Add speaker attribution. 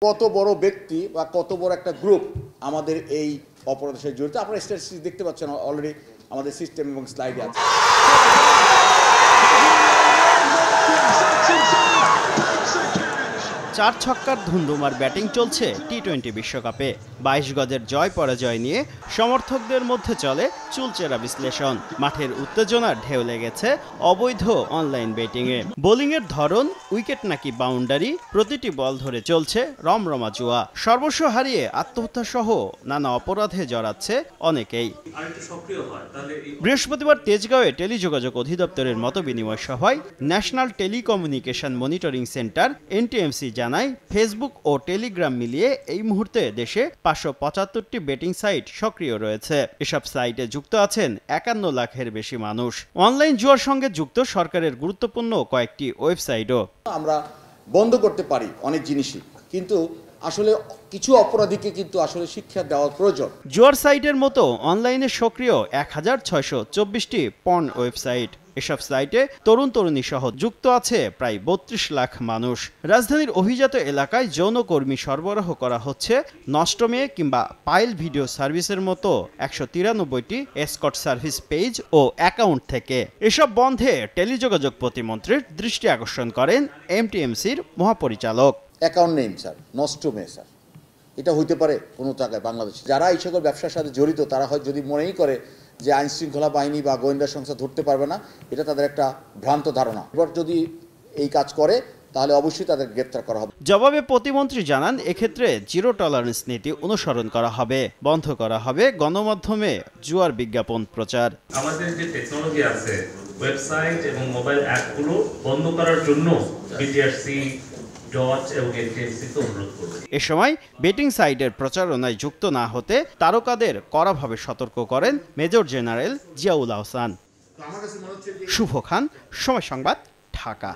Speaker 1: কত বড় ব্যক্তি বা কত বড় একটা গ্রুপ আমাদের এই অপরাধের সাথে জড়িত আপনারা স্ট্যাটিস্টিক্স দেখতে পাচ্ছেন অলরেডি আমাদের সিস্টেম এবং স্লাইডে আছে।
Speaker 2: চার ছক্কার ধুন্ধুমার ব্যাটিং চলছে টি-20 বিশ্বকাপে। 22 গজের জয় পরাজয় নিয়ে সমর্থকদের মধ্যে চলে চুলচেরা বিশ্লেষণ। মাঠের উত্তেজনার ঢেউ লেগেছে অবৈধ অনলাইন বেটিংয়ে। বোলিংয়ের ধরন, উইকেট নাকি বাউন্ডারি, প্রতিটি বল ধরে চলছে রমরমা জুয়া। সর্বস্ব হারিয়ে আত্মহত্যা সহ নানা অপরাধে জড়াচ্ছে অনেকেই। বৃহস্পতিবার তেজগাঁওয়ে টেলিযোগাযোগ অধিদপ্তরের মতবিনিময় সভায় national telecommunication monitoring centre NTMC জানায়, ফেসবুক ও টেলিগ্রাম মিলিয়ে এই মুহূর্তে দেশে 575টি বেটিং সাইট সক্রিয় রয়েছে। এসব সাইটে যুক্ত আছেন 51 লাখের বেশি মানুষ। অনলাইন জুয়ার সঙ্গে যুক্ত সরকারের গুরুত্বপূর্ণ কয়েকটি ওয়েবসাইটও।
Speaker 1: আমরা বন্ধ করতে পারি অনেক জিনিসই, কিন্তু আসলে কিছু অপরাধীকে কিন্তু আসলে শিক্ষা দেওয়ার প্রয়োজন।
Speaker 2: জুয়ার সাইটের মতো অনলাইনে সক্রিয় 1624টি পর্ন ওয়েবসাইট। এসব সাইটে তরুণ তরুণী সহ যুক্ত আছে প্রায় 32 লাখ মানুষ। রাজধানীর অভিজাত এলাকায় যৌনকর্মী সরবরাহ করা হচ্ছে নষ্ট মেয়ে কিংবা পাইল ভিডিও সার্ভিসের মতো 193টি escort service page O account থেকে। এসব বন্ধে টেলিযোগাযোগ প্রতিমন্ত্রীর দৃষ্টি আকর্ষণ করেন এমটিএমসির মহাপরিচালক।
Speaker 1: অ্যাকাউন্ট নেম স্যার, নষ্ট মেয়ে স্যার, এটা হইতে পারে কোনো জায়গায় বাংলাদেশে। যারা এই সকল ব্যবসার সাথে জড়িত তারা হয় যদি মনেই করে যে আইন শৃঙ্খলা বাহিনী বা গোয়েন্দা সংস্থা ধরতে পারবে না, এটা তাদের একটা ভ্রান্ত ধারণা। এবার যদি এই কাজ করে তাহলে অবশ্যই তাদের গ্রেপ্তার করা হবে।
Speaker 2: জবাবে প্রতিমন্ত্রী জানান, এক্ষেত্রে জিরো টলারেন্স নীতি অনুসরণ করা হবে। বন্ধ করা হবে গণমাধ্যমে জুয়ার বিজ্ঞাপন প্রচার।
Speaker 3: আমাদের যে টেকনোলজি আছে, ওয়েবসাইট এবং মোবাইল অ্যাপগুলো বন্ধ করার জন্য বিটিআরসি
Speaker 2: এ সময় বেটিং সাইটের প্রচারণায় যুক্ত না হতে তারকাদের কড়াভাবে সতর্ক করেন মেজর জেনারেল জিয়াউল আহসান। শুভ খান, সময় সংবাদ, ঢাকা।